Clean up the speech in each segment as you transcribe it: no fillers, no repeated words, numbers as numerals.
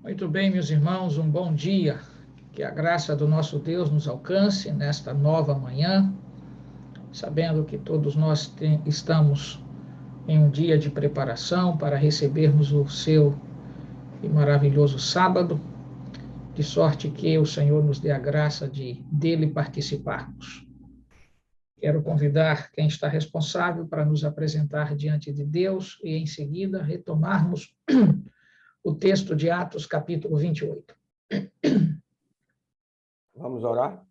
Muito bem, meus irmãos, um bom dia. Que a graça do nosso Deus nos alcance nesta nova manhã, sabendo que todos nós estamos em um dia de preparação para recebermos o seu e maravilhoso sábado, de sorte que o Senhor nos dê a graça de dele participarmos. Quero convidar quem está responsável para nos apresentar diante de Deus e, em seguida, retomarmos o texto de Atos, capítulo 28. Vamos orar?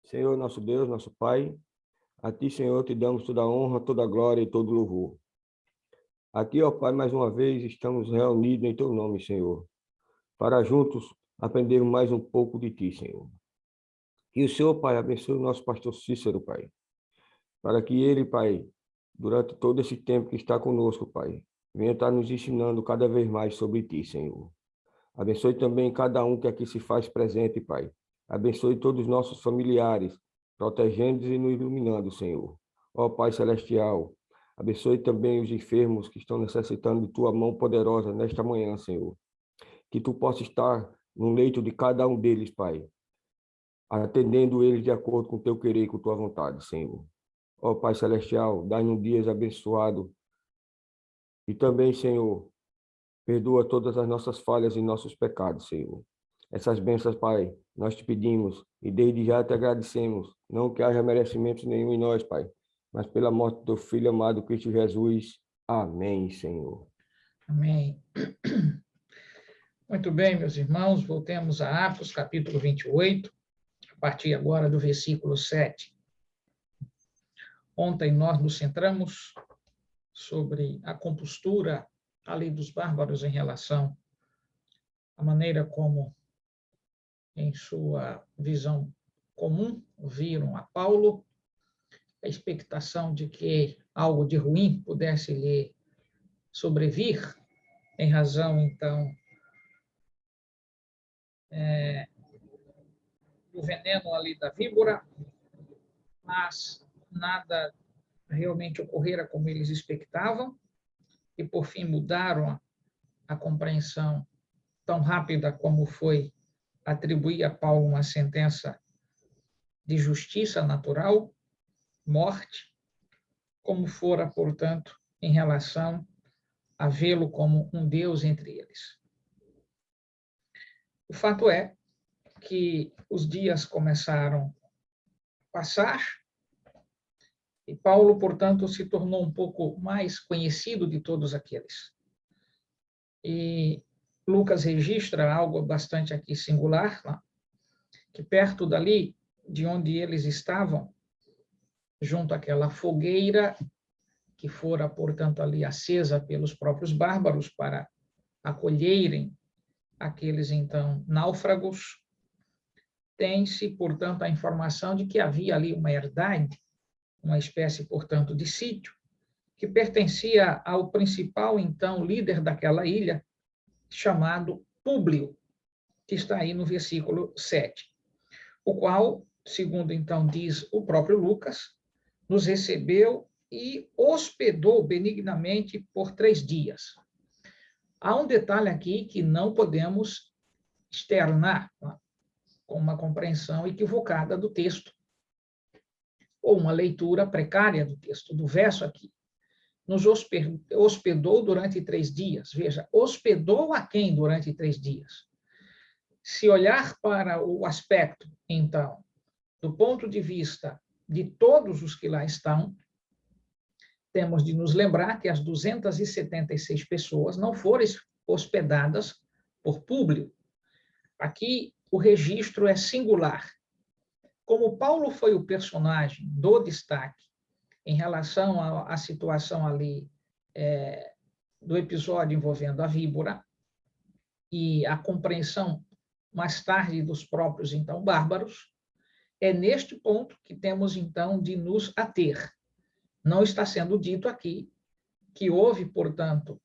Senhor, nosso Deus, nosso Pai, a Ti, Senhor, te damos toda a honra, toda a glória e todo o louvor. Aqui, ó Pai, mais uma vez estamos reunidos em Teu nome, Senhor, para juntos aprendermos mais um pouco de Ti, Senhor. Que o Senhor, Pai, abençoe o nosso pastor Cícero, Pai, para que ele, Pai, durante todo esse tempo que está conosco, Pai, venha estar nos ensinando cada vez mais sobre Ti, Senhor. Abençoe também cada um que aqui se faz presente, Pai. Abençoe todos os nossos familiares, protegendo-os e nos iluminando, Senhor. Ó Pai Celestial, abençoe também os enfermos que estão necessitando de Tua mão poderosa nesta manhã, Senhor. Que Tu possa estar no leito de cada um deles, Pai, atendendo eles de acordo com o Teu querer e com Tua vontade, Senhor. Ó Pai Celestial, dá-nos dias abençoados. E também, Senhor, perdoa todas as nossas falhas e nossos pecados, Senhor. Essas bênçãos, Pai, nós te pedimos e desde já te agradecemos. Não que haja merecimento nenhum em nós, Pai, mas pela morte do Teu Filho amado, Cristo Jesus. Amém, Senhor. Amém. Muito bem, meus irmãos, voltemos a Atos, capítulo 28, a partir agora do versículo 7. Ontem nós nos centramos sobre a compostura ali dos bárbaros em relação à maneira como, em sua visão comum, viram a Paulo, a expectação de que algo de ruim pudesse lhe sobrevir, em razão, então, do veneno ali da víbora, mas nada realmente ocorrera como eles expectavam, e por fim mudaram a compreensão tão rápida como foi atribuir a Paulo uma sentença de justiça natural, morte, como fora, portanto, em relação a vê-lo como um Deus entre eles. O fato é que os dias começaram a passar e Paulo, portanto, se tornou um pouco mais conhecido de todos aqueles. E Lucas registra algo bastante aqui singular, que perto dali, de onde eles estavam, junto àquela fogueira que fora, portanto, ali acesa pelos próprios bárbaros para acolherem aqueles, então, náufragos, tem-se, portanto, a informação de que havia ali uma herdade, uma espécie, portanto, de sítio, que pertencia ao principal, então, líder daquela ilha, chamado Públio, que está aí no versículo 7, o qual, segundo, então, diz o próprio Lucas, nos recebeu e hospedou benignamente por 3 dias. Há um detalhe aqui que não podemos externar com uma compreensão equivocada do texto, ou uma leitura precária do texto, do verso aqui. Nos hospedou durante 3 dias. Veja, hospedou a quem durante 3 dias? Se olhar para o aspecto, então, do ponto de vista de todos os que lá estão, temos de nos lembrar que as 276 pessoas não foram hospedadas por Públio. Aqui o registro é singular. Como Paulo foi o personagem do destaque em relação à situação ali do episódio envolvendo a víbora e a compreensão mais tarde dos próprios, então, bárbaros, é neste ponto que temos, então, de nos ater. Não está sendo dito aqui que houve, portanto,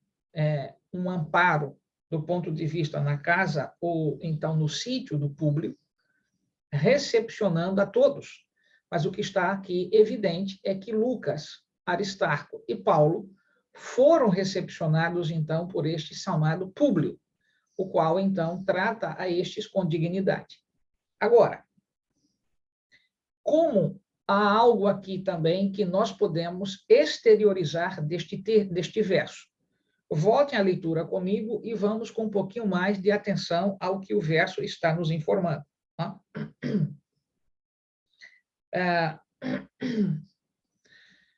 um amparo do ponto de vista na casa ou, então, no sítio do Públio, recepcionando a todos. Mas o que está aqui evidente é que Lucas, Aristarco e Paulo foram recepcionados, então, por este chamado Públio, o qual, então, trata a estes com dignidade. Agora, como há algo aqui também que nós podemos exteriorizar deste verso? Voltem à leitura comigo e vamos com um pouquinho mais de atenção ao que o verso está nos informando. Tá?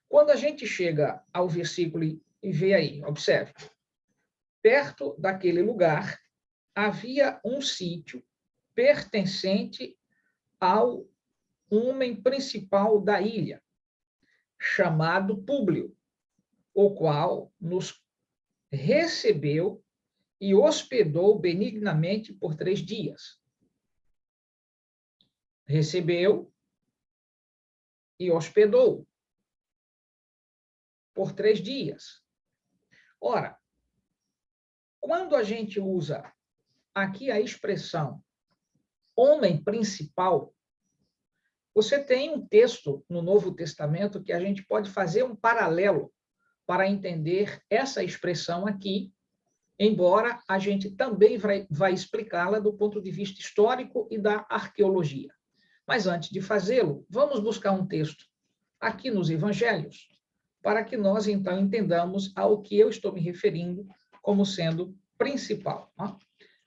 Quando a gente chega ao versículo e vê aí, observe, perto daquele lugar havia um sítio pertencente ao homem principal da ilha, chamado Públio, o qual nos recebeu e hospedou benignamente por 3 dias. Recebeu e hospedou por 3 dias. Ora, quando a gente usa aqui a expressão homem principal, você tem um texto no Novo Testamento que a gente pode fazer um paralelo para entender essa expressão aqui, embora a gente também vai explicá-la do ponto de vista histórico e da arqueologia. Mas antes de fazê-lo, vamos buscar um texto aqui nos Evangelhos, para que nós, então, entendamos ao que eu estou me referindo como sendo principal.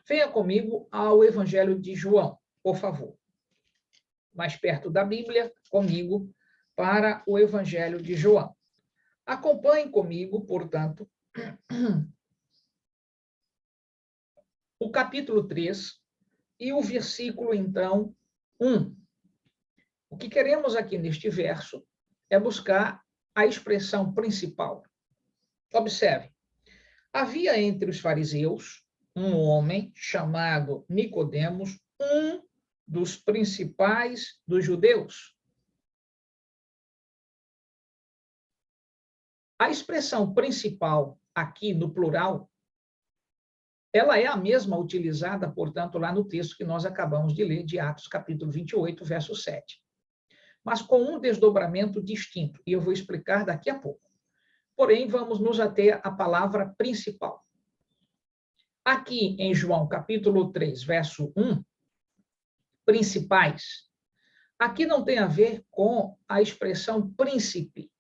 Venha comigo ao Evangelho de João, por favor. Mais perto da Bíblia, comigo, para o Evangelho de João. Acompanhe comigo, portanto, o capítulo 3 e o versículo, então, 1. O que queremos aqui neste verso é buscar a expressão principal. Observe, havia entre os fariseus um homem chamado Nicodemos, um dos principais dos judeus. A expressão principal, aqui no plural, ela é a mesma utilizada, portanto, lá no texto que nós acabamos de ler, de Atos, capítulo 28, verso 7. Mas com um desdobramento distinto, e eu vou explicar daqui a pouco. Porém, vamos nos ater à palavra principal. Aqui em João, capítulo 3, verso 1, principais, aqui não tem a ver com a expressão príncipe,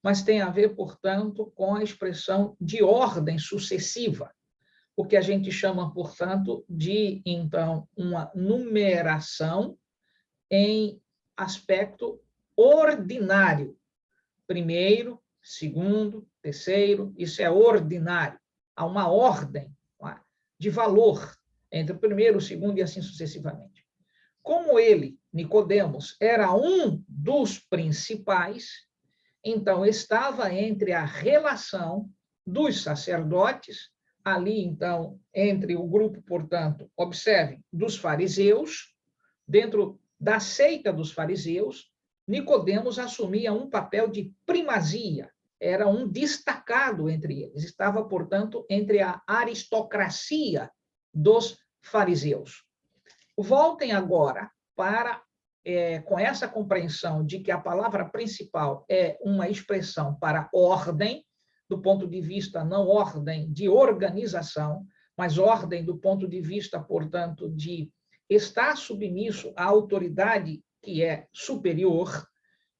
mas tem a ver, portanto, com a expressão de ordem sucessiva, o que a gente chama, portanto, de, então, uma numeração em aspecto ordinário. Primeiro, segundo, terceiro, isso é ordinário. Há uma ordem de valor entre o primeiro, o segundo e assim sucessivamente. Como ele, Nicodemos, era um dos principais, então estava entre a relação dos sacerdotes, ali, então, entre o grupo, portanto, observem, dos fariseus, dentro da seita dos fariseus, Nicodemos assumia um papel de primazia, era um destacado entre eles, estava, portanto, entre a aristocracia dos fariseus. Voltem agora para, com essa compreensão de que a palavra principal é uma expressão para ordem, do ponto de vista não ordem de organização, mas ordem do ponto de vista, portanto, de estar submisso à autoridade que é superior.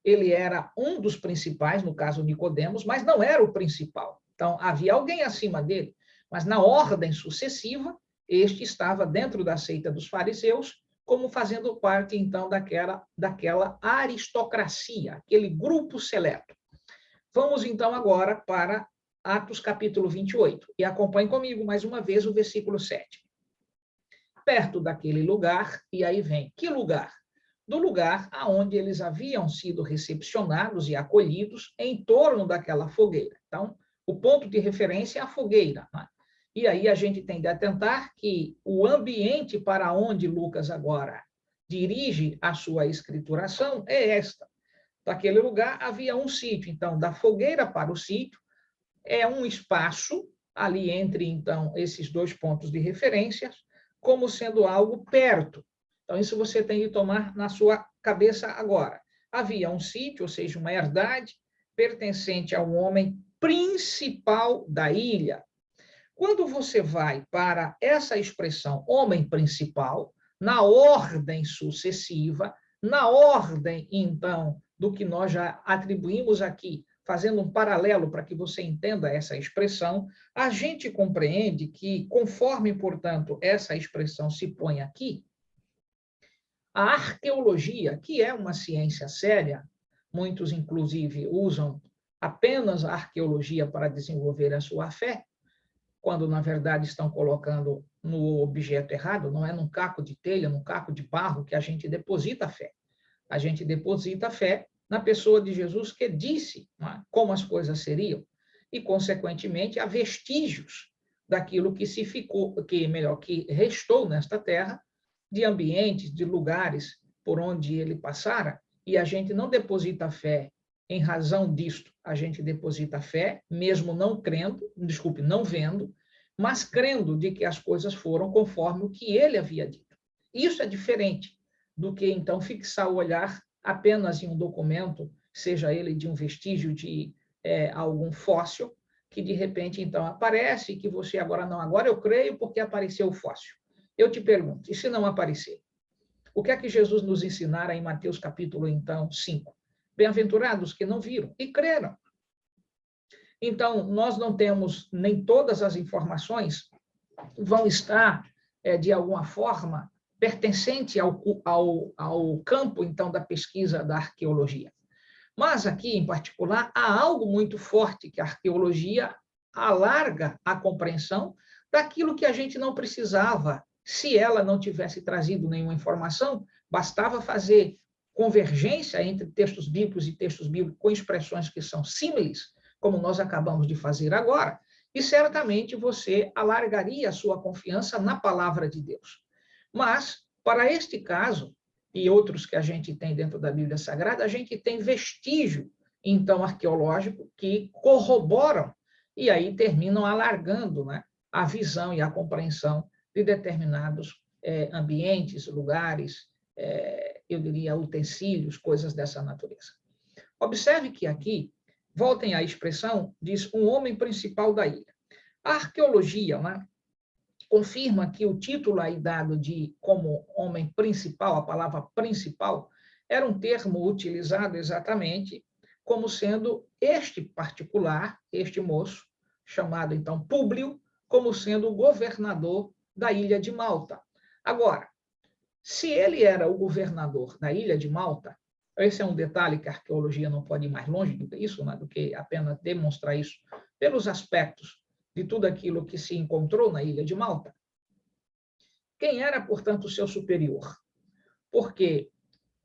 Ele era um dos principais, no caso Nicodemos, mas não era o principal. Então, havia alguém acima dele, mas na ordem sucessiva, este estava dentro da seita dos fariseus, como fazendo parte, então, daquela aristocracia, aquele grupo seleto. Vamos, então, agora para Atos, capítulo 28, e acompanhe comigo, mais uma vez, o versículo 7. Perto daquele lugar, e aí vem, que lugar? Do lugar aonde eles haviam sido recepcionados e acolhidos em torno daquela fogueira. Então, o ponto de referência é a fogueira, né? E aí a gente tem de atentar que o ambiente para onde Lucas agora dirige a sua escrituração é esta. Daquele lugar havia um sítio, então, da fogueira para o sítio, é um espaço ali entre, então, esses dois pontos de referência, como sendo algo perto. Então, isso você tem de tomar na sua cabeça agora. Havia um sítio, ou seja, uma herdade, pertencente ao homem principal da ilha. Quando você vai para essa expressão homem principal, na ordem sucessiva, na ordem, então, do que nós já atribuímos aqui, fazendo um paralelo para que você entenda essa expressão, a gente compreende que, conforme, portanto, essa expressão se põe aqui, a arqueologia, que é uma ciência séria, muitos, inclusive, usam apenas a arqueologia para desenvolver a sua fé, quando, na verdade, estão colocando no objeto errado, não é num caco de telha, num caco de barro que a gente deposita a fé. A gente deposita a fé na pessoa de Jesus que disse como as coisas seriam e, consequentemente, há vestígios daquilo que se ficou, que restou nesta terra, de ambientes, de lugares por onde ele passara, e a gente não deposita a fé em razão disto, a gente deposita a fé, mesmo não crendo, desculpe, não vendo, mas crendo de que as coisas foram conforme o que ele havia dito. Isso é diferente do que, então, fixar o olhar apenas em um documento, seja ele de um vestígio de algum fóssil, que de repente, então, aparece, que você agora não, agora eu creio porque apareceu o fóssil. Eu te pergunto, e se não aparecer? O que é que Jesus nos ensinara em Mateus capítulo, então, 5? Bem-aventurados que não viram e creram. Então, nós não temos, nem todas as informações vão estar, de alguma forma, pertencente ao campo, então, da pesquisa da arqueologia. Mas aqui, em particular, há algo muito forte que a arqueologia alarga a compreensão daquilo que a gente não precisava, se ela não tivesse trazido nenhuma informação, bastava fazer convergência entre textos bíblicos e textos bíblicos com expressões que são símiles, como nós acabamos de fazer agora, e certamente você alargaria a sua confiança na palavra de Deus. Mas, para este caso, e outros que a gente tem dentro da Bíblia Sagrada, a gente tem vestígio, então, arqueológico, que corroboram e aí terminam alargando, né, a visão e a compreensão de determinados ambientes, lugares, eu diria utensílios, coisas dessa natureza. Observe que aqui, voltem à expressão, diz um homem principal da ilha. A arqueologia, né, confirma que o título aí dado de como homem principal, a palavra principal, era um termo utilizado exatamente como sendo este particular, este moço, chamado então Públio, como sendo o governador da ilha de Malta. Agora, se ele era o governador da ilha de Malta, esse é um detalhe que a arqueologia não pode ir mais longe do que isso, né, do que apenas demonstrar isso pelos aspectos de tudo aquilo que se encontrou na ilha de Malta. Quem era, portanto, o seu superior? Porque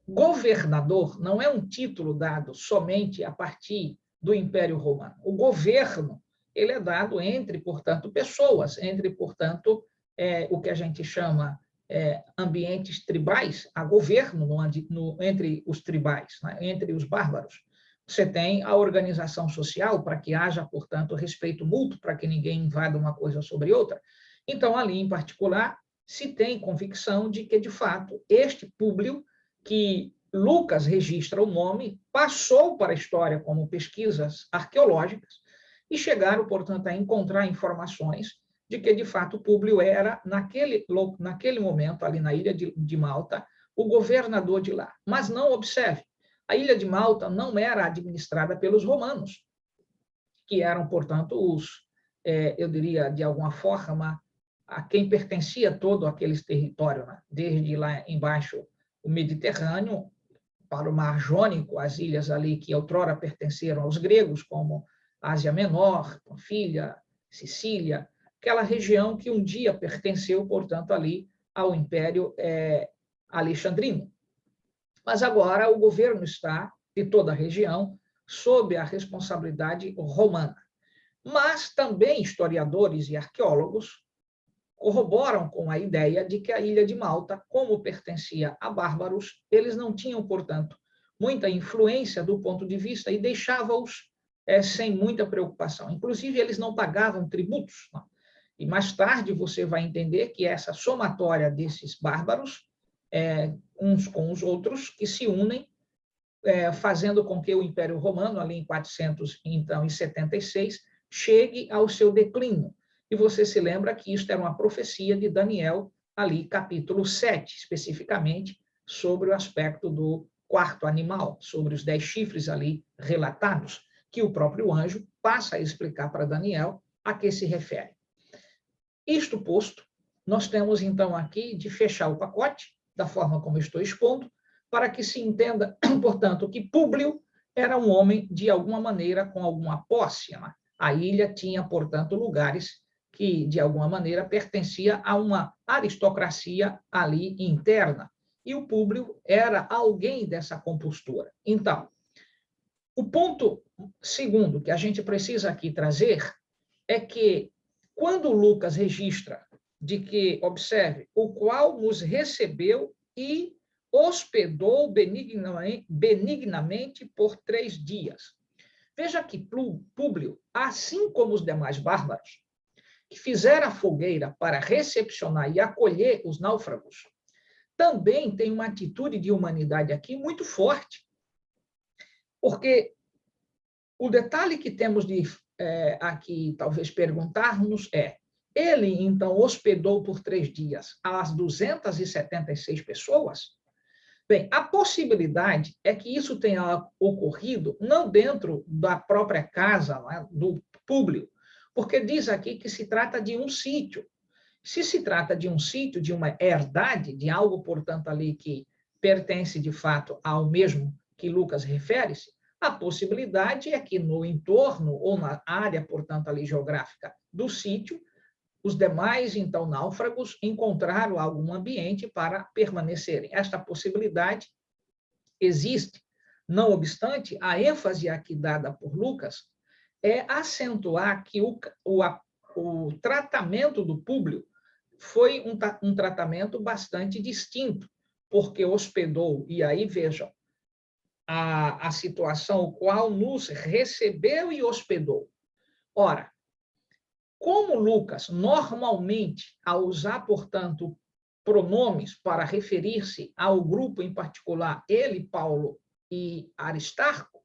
governador não é um título dado somente a partir do Império Romano. O governo, ele é dado entre, portanto, pessoas, entre, portanto, o que a gente chama ambientes tribais, há governo entre os tribais, né, entre os bárbaros. Você tem a organização social para que haja, portanto, respeito mútuo, para que ninguém invada uma coisa sobre outra. Então, ali, em particular, se tem convicção de que, de fato, este Públio, que Lucas registra o nome, passou para a história como pesquisas arqueológicas e chegaram, portanto, a encontrar informações de que, de fato, Públio era, naquele momento, ali na ilha de Malta, o governador de lá. Mas não observe, a ilha de Malta não era administrada pelos romanos, que eram, portanto, eu diria, de alguma forma, a quem pertencia todo aqueles territórios, né? Desde lá embaixo, o Mediterrâneo, para o Mar Jônico, as ilhas ali que outrora pertenceram aos gregos, como Ásia Menor, Panfilha, Sicília, aquela região que um dia pertenceu, portanto, ali ao Império Alexandrino. Mas agora o governo está, de toda a região, sob a responsabilidade romana. Mas também historiadores e arqueólogos corroboram com a ideia de que a ilha de Malta, como pertencia a bárbaros, eles não tinham, portanto, muita influência do ponto de vista e deixavam-os sem muita preocupação. Inclusive, eles não pagavam tributos. Não. E mais tarde você vai entender que essa somatória desses bárbaros, uns com os outros, que se unem, fazendo com que o Império Romano, ali em 476, chegue ao seu declínio. E você se lembra que isto era uma profecia de Daniel, ali, capítulo 7, especificamente, sobre o aspecto do quarto animal, sobre os 10 chifres ali relatados, que o próprio anjo passa a explicar para Daniel a que se refere. Isto posto, nós temos então aqui de fechar o pacote, da forma como estou expondo, para que se entenda, portanto, que Públio era um homem, de alguma maneira, com alguma posse. Né? A ilha tinha, portanto, lugares que, de alguma maneira, pertencia a uma aristocracia ali interna. E o Públio era alguém dessa compostura. Então, o ponto segundo que a gente precisa aqui trazer é que, quando Lucas registra de que, observe, o qual nos recebeu e hospedou benignamente por 3 dias. Veja que Públio, assim como os demais bárbaros, que fizeram a fogueira para recepcionar e acolher os náufragos, também tem uma atitude de humanidade aqui muito forte. Porque o detalhe que temos de aqui talvez perguntarmos é: ele então hospedou por 3 dias as 276 pessoas? Bem, a possibilidade é que isso tenha ocorrido não dentro da própria casa, né, do Públio, porque diz aqui que se trata de um sítio. Se se trata de um sítio, de uma herdade, de algo, portanto, ali que pertence de fato ao mesmo que Lucas refere-se, a possibilidade é que no entorno ou na área, portanto, ali geográfica do sítio, os demais, então, náufragos encontraram algum ambiente para permanecerem. Esta possibilidade existe. Não obstante, a ênfase aqui dada por Lucas é acentuar que o tratamento do Públio foi um tratamento bastante distinto, porque hospedou, e aí vejam, a situação, o qual nos recebeu e hospedou. Ora, como Lucas, normalmente, ao usar, portanto, pronomes para referir-se ao grupo em particular, ele, Paulo e Aristarco,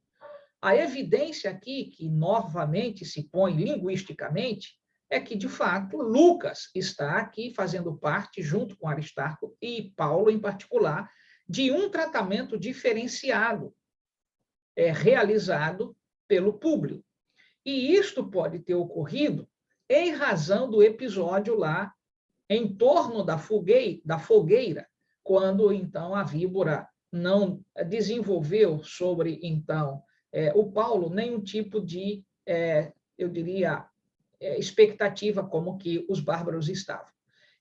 a evidência aqui, que novamente se põe linguisticamente, é que, de fato, Lucas está aqui fazendo parte, junto com Aristarco e Paulo em particular, de um tratamento diferenciado realizado pelo Públio. E isto pode ter ocorrido em razão do episódio lá em torno da fogueira, quando, então, a víbora não desenvolveu sobre, então, o Paulo nenhum tipo de, eu diria, expectativa como que os bárbaros estavam.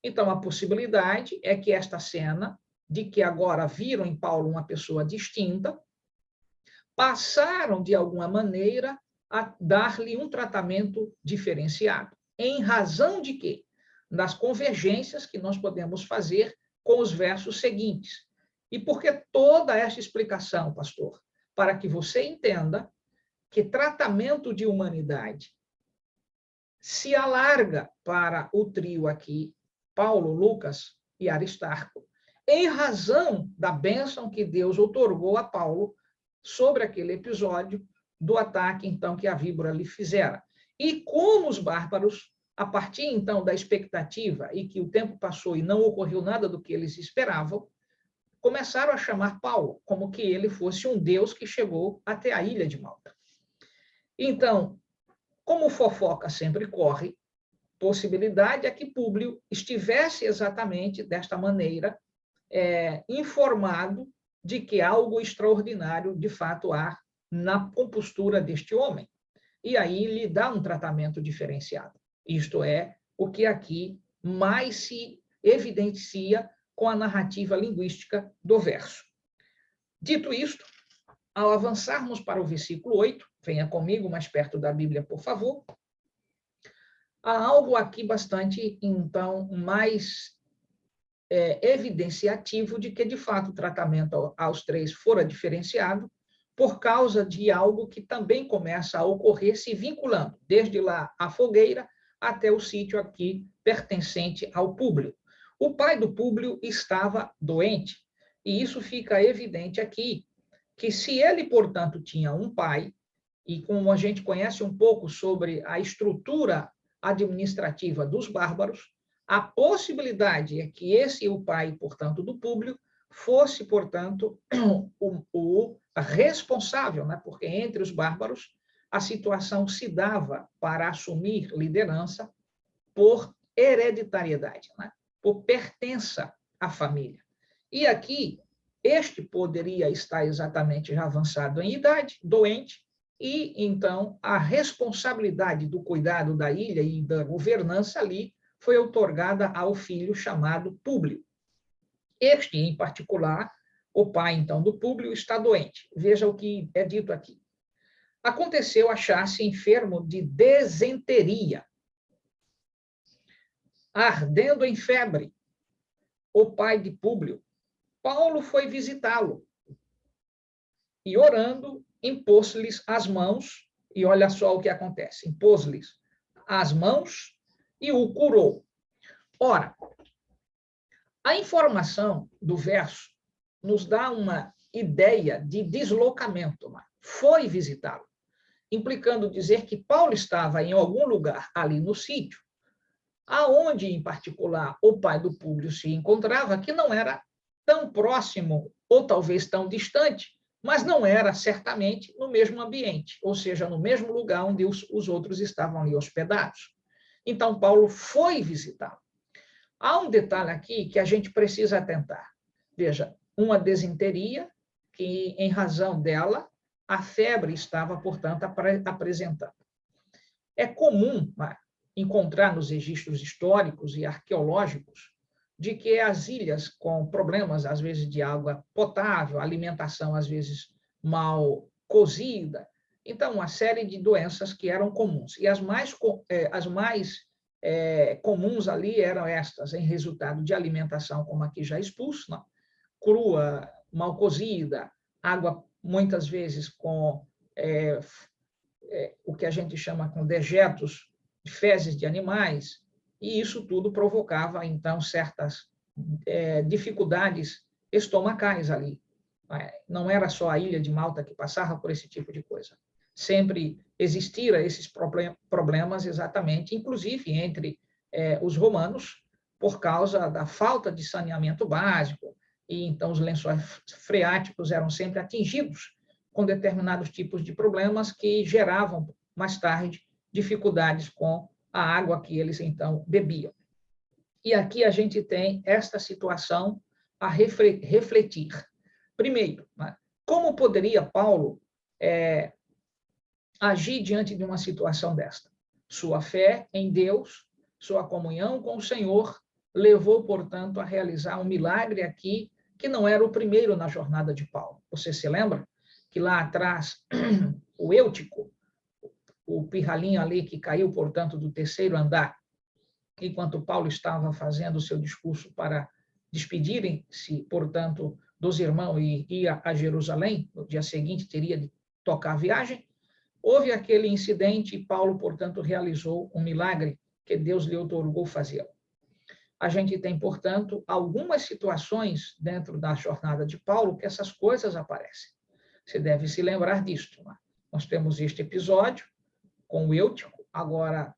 Então, a possibilidade é que esta cena, de que agora viram em Paulo uma pessoa distinta, passaram, de alguma maneira, a dar-lhe um tratamento diferenciado. Em razão de quê? Das convergências que nós podemos fazer com os versos seguintes. E por que toda essa explicação, pastor? Para que você entenda que tratamento de humanidade se alarga para o trio aqui, Paulo, Lucas e Aristarco, em razão da bênção que Deus outorgou a Paulo sobre aquele episódio do ataque, então, que a víbora lhe fizera. E como os bárbaros, a partir, então, da expectativa e que o tempo passou e não ocorreu nada do que eles esperavam, começaram a chamar Paulo como que ele fosse um deus que chegou até a ilha de Malta. Então, como fofoca sempre corre, possibilidade é que Públio estivesse exatamente desta maneira informado de que algo extraordinário, de fato, há na compostura deste homem. E aí lhe dá um tratamento diferenciado. Isto é o que aqui mais se evidencia com a narrativa linguística do verso. Dito isto, ao avançarmos para o versículo 8, venha comigo mais perto da Bíblia, por favor, há algo aqui bastante, então, mais evidenciativo de que, de fato, o tratamento aos 3 fora diferenciado por causa de algo que também começa a ocorrer se vinculando, desde lá a fogueira até o sítio aqui pertencente ao Públio. O pai do Públio estava doente, e isso fica evidente aqui, que se ele, portanto, tinha um pai, e como a gente conhece um pouco sobre a estrutura administrativa dos bárbaros, a possibilidade é que esse, o pai, portanto, do Públio, fosse, portanto, o responsável, né? Porque entre os bárbaros a situação se dava para assumir liderança por hereditariedade, né? Por pertença à família. E aqui, este poderia estar exatamente já avançado em idade, doente, e então a responsabilidade do cuidado da ilha e da governança ali foi outorgada ao filho chamado Públio. Este, em particular, o pai, então, do Públio, está doente. Veja o que é dito aqui. Aconteceu achar-se enfermo de desenteria, ardendo em febre, o pai de Públio. Paulo foi visitá-lo e, orando, impôs-lhes as mãos, e olha só o que acontece, impôs-lhes as mãos e o curou. Ora, a informação do verso nos dá uma ideia de deslocamento. Foi visitá-lo, implicando dizer que Paulo estava em algum lugar ali no sítio, aonde, em particular, o pai do Públio se encontrava, que não era tão próximo, ou talvez tão distante, mas não era certamente no mesmo ambiente, ou seja, no mesmo lugar onde os outros estavam ali hospedados. Então, Paulo foi visitá-lo. Há um detalhe aqui que a gente precisa atentar. Veja, uma desenteria, que em razão dela, a febre estava, portanto, apresentando. É comum encontrar nos registros históricos e arqueológicos de que as ilhas com problemas, às vezes, de água potável, alimentação, às vezes, mal cozida, então, uma série de doenças que eram comuns. E as mais comuns ali eram estas, em resultado de alimentação, como aqui já expulso, não? Crua, mal cozida, água, muitas vezes, com o que a gente chama com dejetos de fezes de animais, e isso tudo provocava, então, certas dificuldades estomacais ali. Não era só a ilha de Malta que passava por esse tipo de coisa. Sempre existiram esses problemas, exatamente, inclusive entre os romanos, por causa da falta de saneamento básico, e então os lençóis freáticos eram sempre atingidos com determinados tipos de problemas que geravam, mais tarde, dificuldades com a água que eles, então, bebiam. E aqui a gente tem esta situação a refletir. Primeiro, como poderia Paulo agir diante de uma situação desta? Sua fé em Deus, sua comunhão com o Senhor, levou, portanto, a realizar um milagre aqui, que não era o primeiro na jornada de Paulo. Você se lembra que lá atrás, o Eutico, o pirralhinho ali que caiu, portanto, do terceiro andar, enquanto Paulo estava fazendo o seu discurso para despedirem-se, portanto, dos irmãos e ir a Jerusalém, no dia seguinte teria de tocar a viagem, houve aquele incidente e Paulo, portanto, realizou um milagre que Deus lhe outorgou fazê-lo. A gente tem, portanto, algumas situações dentro da jornada de Paulo que essas coisas aparecem. Você deve se lembrar disto. Né? Nós temos este episódio com o Eutico, agora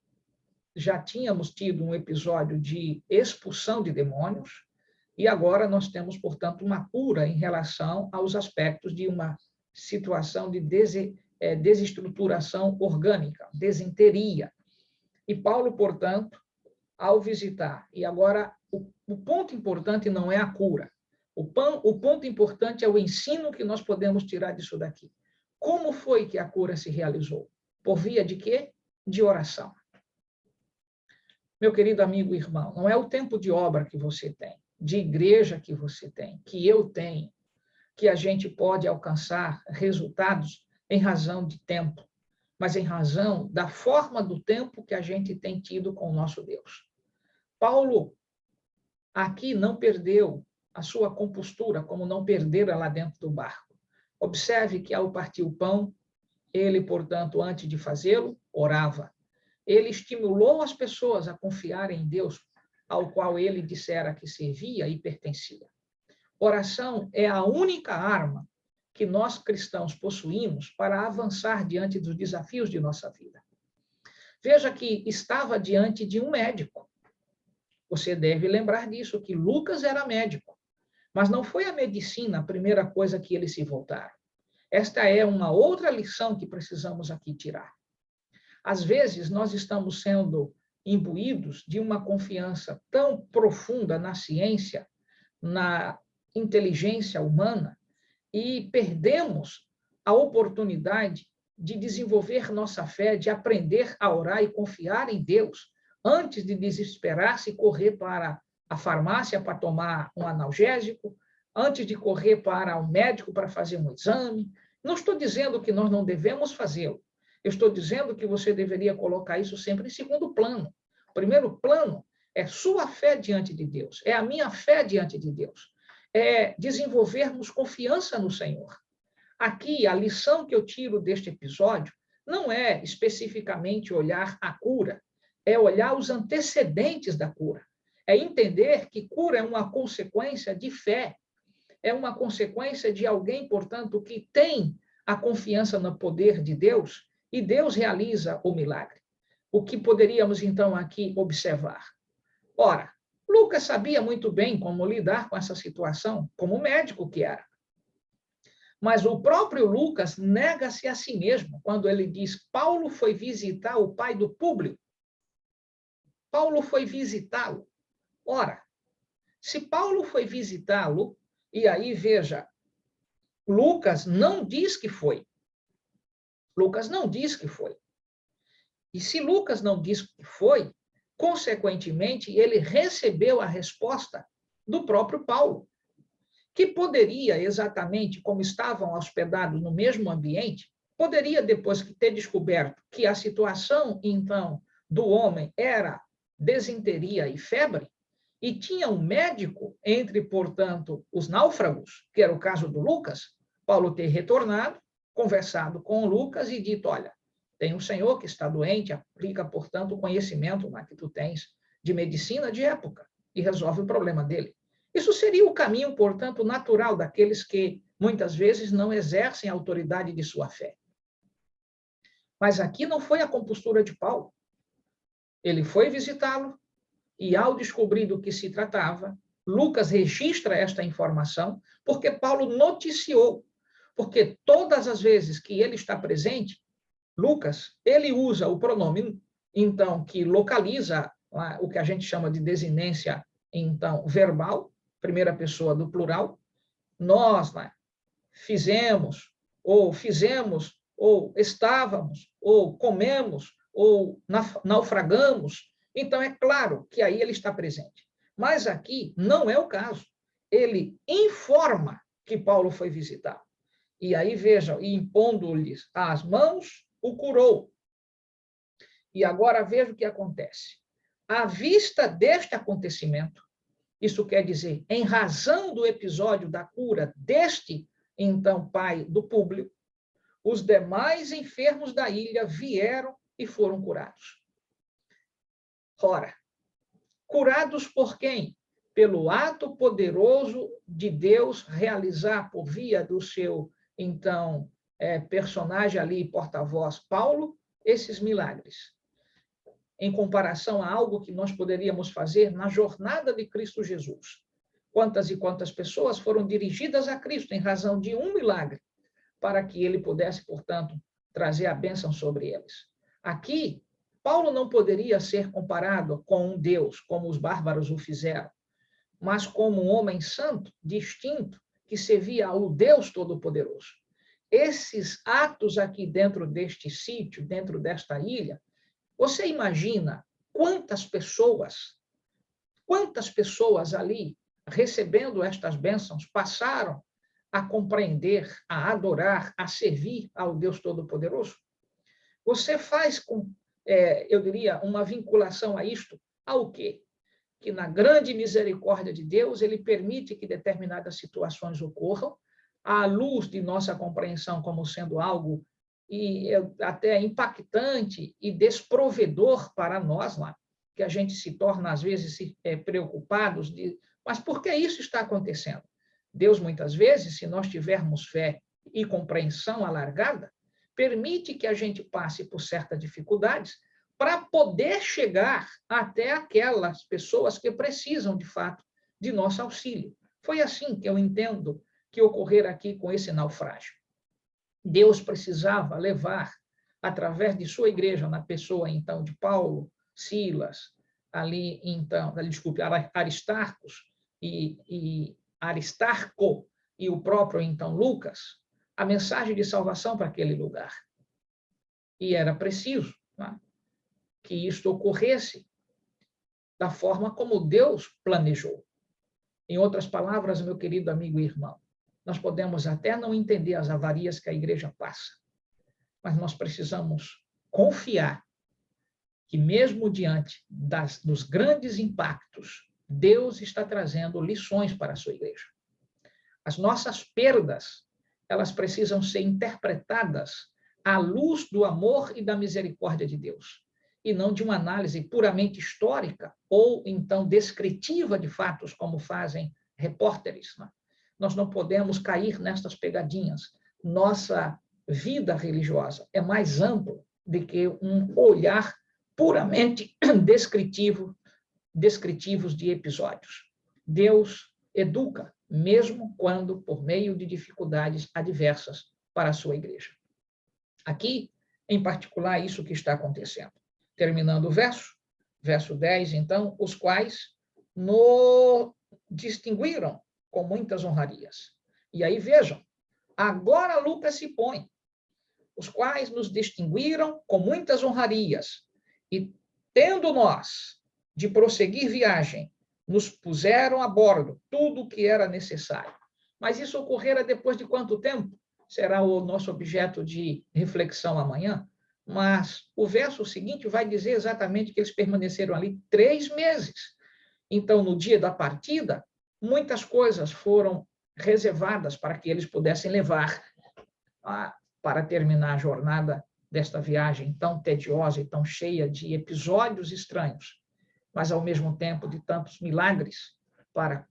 já tínhamos tido um episódio de expulsão de demônios, e agora nós temos, portanto, uma cura em relação aos aspectos de uma situação de desestruturação orgânica, desenteria. E Paulo, portanto, ao visitar, e agora o ponto importante não é a cura, o ponto importante é o ensino que nós podemos tirar disso daqui. Como foi que a cura se realizou? Por via de quê? De oração. Meu querido amigo e irmão, não é o tempo de obra que você tem, de igreja que você tem, que eu tenho, que a gente pode alcançar resultados em razão de tempo, mas em razão da forma do tempo que a gente tem tido com o nosso Deus. Paulo aqui não perdeu a sua compostura, como não perdera lá dentro do barco. Observe que ao partir o pão, ele, portanto, antes de fazê-lo, orava. Ele estimulou as pessoas a confiarem em Deus, ao qual ele dissera que servia e pertencia. Oração é a única arma que nós cristãos possuímos para avançar diante dos desafios de nossa vida. Veja que estava diante de um médico. Você deve lembrar disso, que Lucas era médico. Mas não foi a medicina a primeira coisa que eles se voltaram. Esta é uma outra lição que precisamos aqui tirar. Às vezes, nós estamos sendo imbuídos de uma confiança tão profunda na ciência, na inteligência humana, e perdemos a oportunidade de desenvolver nossa fé, de aprender a orar e confiar em Deus, antes de desesperar-se e correr para a farmácia para tomar um analgésico, antes de correr para um médico para fazer um exame. Não estou dizendo que nós não devemos fazê-lo. Eu estou dizendo que você deveria colocar isso sempre em segundo plano. O primeiro plano é sua fé diante de Deus, é a minha fé diante de Deus, é desenvolvermos confiança no Senhor. Aqui, a lição que eu tiro deste episódio não é especificamente olhar a cura, é olhar os antecedentes da cura. É entender que cura é uma consequência de fé, é uma consequência de alguém, portanto, que tem a confiança no poder de Deus e Deus realiza o milagre. O que poderíamos, então, aqui observar? Ora, Lucas sabia muito bem como lidar com essa situação, como médico que era. Mas o próprio Lucas nega-se a si mesmo quando ele diz: Paulo foi visitar o pai do Públio. Paulo foi visitá-lo. Ora, se Paulo foi visitá-lo, e aí veja, Lucas não diz que foi. Lucas não diz que foi. E se Lucas não diz que foi, consequentemente, ele recebeu a resposta do próprio Paulo, que poderia, exatamente como estavam hospedados no mesmo ambiente, poderia, depois que ter descoberto que a situação, então, do homem era desinteria e febre, e tinha um médico entre, portanto, os náufragos, que era o caso do Lucas, Paulo ter retornado, conversado com o Lucas e dito: olha, tem um senhor que está doente, aplica, portanto, o conhecimento que tu tens de medicina de época e resolve o problema dele. Isso seria o caminho, portanto, natural daqueles que, muitas vezes, não exercem a autoridade de sua fé. Mas aqui não foi a compostura de Paulo. Ele foi visitá-lo e, ao descobrir do que se tratava, Lucas registra esta informação porque Paulo noticiou. Porque todas as vezes que ele está presente, Lucas, ele usa o pronome, então, que localiza o que a gente chama de desinência, então, verbal, primeira pessoa do plural. Nós fizemos, ou estávamos, ou comemos, ou naufragamos. Então, é claro que aí ele está presente. Mas aqui não é o caso. Ele informa que Paulo foi visitar. E aí, vejam, e impondo-lhes as mãos, o curou. E agora veja o que acontece. À vista deste acontecimento, isso quer dizer, em razão do episódio da cura deste, então, pai do Públio, os demais enfermos da ilha vieram e foram curados. Ora, curados por quem? Pelo ato poderoso de Deus realizar por via do seu, então, personagem ali, porta-voz, Paulo, esses milagres. Em comparação a algo que nós poderíamos fazer na jornada de Cristo Jesus. Quantas e quantas pessoas foram dirigidas a Cristo em razão de um milagre, para que ele pudesse, portanto, trazer a bênção sobre eles. Aqui, Paulo não poderia ser comparado com um Deus, como os bárbaros o fizeram, mas como um homem santo, distinto, que servia ao Deus Todo-Poderoso. Esses atos aqui dentro deste sítio, dentro desta ilha, você imagina quantas pessoas ali, recebendo estas bênçãos, passaram a compreender, a adorar, a servir ao Deus Todo-Poderoso? Você faz com, eu diria, uma vinculação a isto, ao quê? Que na grande misericórdia de Deus, ele permite que determinadas situações ocorram, à luz de nossa compreensão como sendo algo até impactante e desprovedor para nós, que a gente se torna, às vezes, preocupados mas por que isso está acontecendo? Deus, muitas vezes, se nós tivermos fé e compreensão alargada, permite que a gente passe por certas dificuldades para poder chegar até aquelas pessoas que precisam, de fato, de nosso auxílio. Foi assim que eu entendo que ocorrer aqui com esse naufrágio. Deus precisava levar, através de sua igreja, na pessoa, então, de Paulo, Silas, Aristarcos e Aristarco, e o próprio, então, Lucas, a mensagem de salvação para aquele lugar. E era preciso, né, que isto ocorresse da forma como Deus planejou. Em outras palavras, meu querido amigo e irmão, nós podemos até não entender as avarias que a igreja passa, mas nós precisamos confiar que, mesmo diante dos grandes impactos, Deus está trazendo lições para a sua igreja. As nossas perdas, elas precisam ser interpretadas à luz do amor e da misericórdia de Deus, e não de uma análise puramente histórica ou, então, descritiva de fatos, como fazem repórteres, né? Nós não podemos cair nestas pegadinhas. Nossa vida religiosa é mais ampla do que um olhar puramente descritivos de episódios. Deus educa, mesmo quando por meio de dificuldades adversas para a sua igreja. Aqui, em particular, isso que está acontecendo. Terminando o verso 10, então, os quais nos distinguiram com muitas honrarias. E aí, vejam, agora Lucas se põe, os quais nos distinguiram com muitas honrarias, e tendo nós de prosseguir viagem, nos puseram a bordo tudo o que era necessário. Mas isso ocorrera depois de quanto tempo? Será o nosso objeto de reflexão amanhã. Mas o verso seguinte vai dizer exatamente que eles permaneceram ali 3 meses. Então, no dia da partida, muitas coisas foram reservadas para que eles pudessem levar para terminar a jornada desta viagem tão tediosa e tão cheia de episódios estranhos, mas, ao mesmo tempo, de tantos milagres para,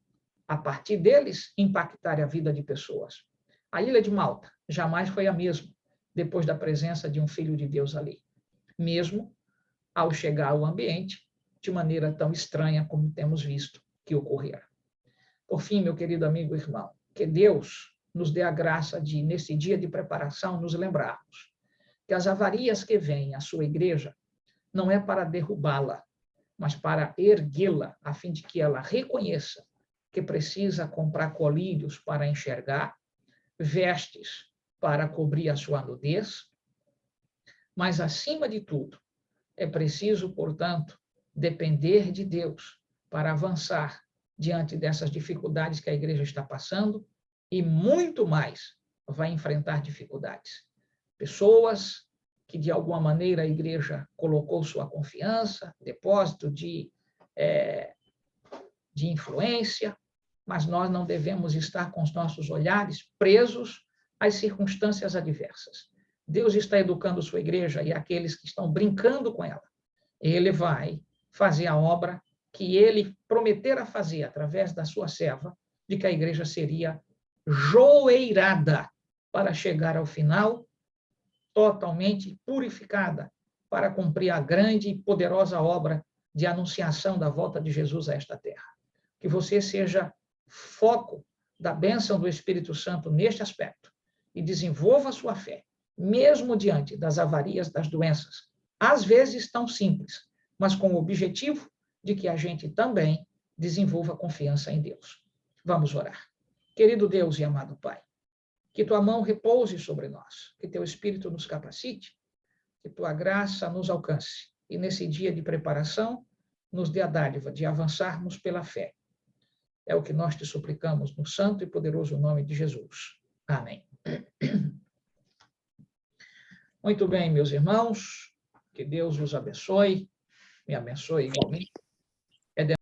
a partir deles, impactar a vida de pessoas. A ilha de Malta jamais foi a mesma depois da presença de um Filho de Deus ali, mesmo ao chegar ao ambiente de maneira tão estranha como temos visto que ocorrera. Por fim, meu querido amigo e irmão, que Deus nos dê a graça de, nesse dia de preparação, nos lembrarmos que as avarias que vêm à sua igreja não é para derrubá-la, mas para erguê-la, a fim de que ela reconheça que precisa comprar colírios para enxergar, vestes para cobrir a sua nudez, mas, acima de tudo, é preciso, portanto, depender de Deus para avançar diante dessas dificuldades que a igreja está passando, e muito mais vai enfrentar dificuldades. Pessoas que, de alguma maneira, a igreja colocou sua confiança, depósito de influência, mas nós não devemos estar com os nossos olhares presos às circunstâncias adversas. Deus está educando sua igreja e aqueles que estão brincando com ela. Ele vai fazer a obra que ele prometera fazer através da sua serva, de que a igreja seria joeirada para chegar ao final totalmente purificada para cumprir a grande e poderosa obra de anunciação da volta de Jesus a esta terra. Que você seja foco da bênção do Espírito Santo neste aspecto e desenvolva a sua fé, mesmo diante das avarias das doenças, às vezes tão simples, mas com o objetivo de que a gente também desenvolva confiança em Deus. Vamos orar. Querido Deus e amado Pai, que tua mão repouse sobre nós, que teu Espírito nos capacite, que tua graça nos alcance, e nesse dia de preparação, nos dê a dádiva de avançarmos pela fé. É o que nós te suplicamos no santo e poderoso nome de Jesus. Amém. Muito bem, meus irmãos, que Deus os abençoe, me abençoe igualmente.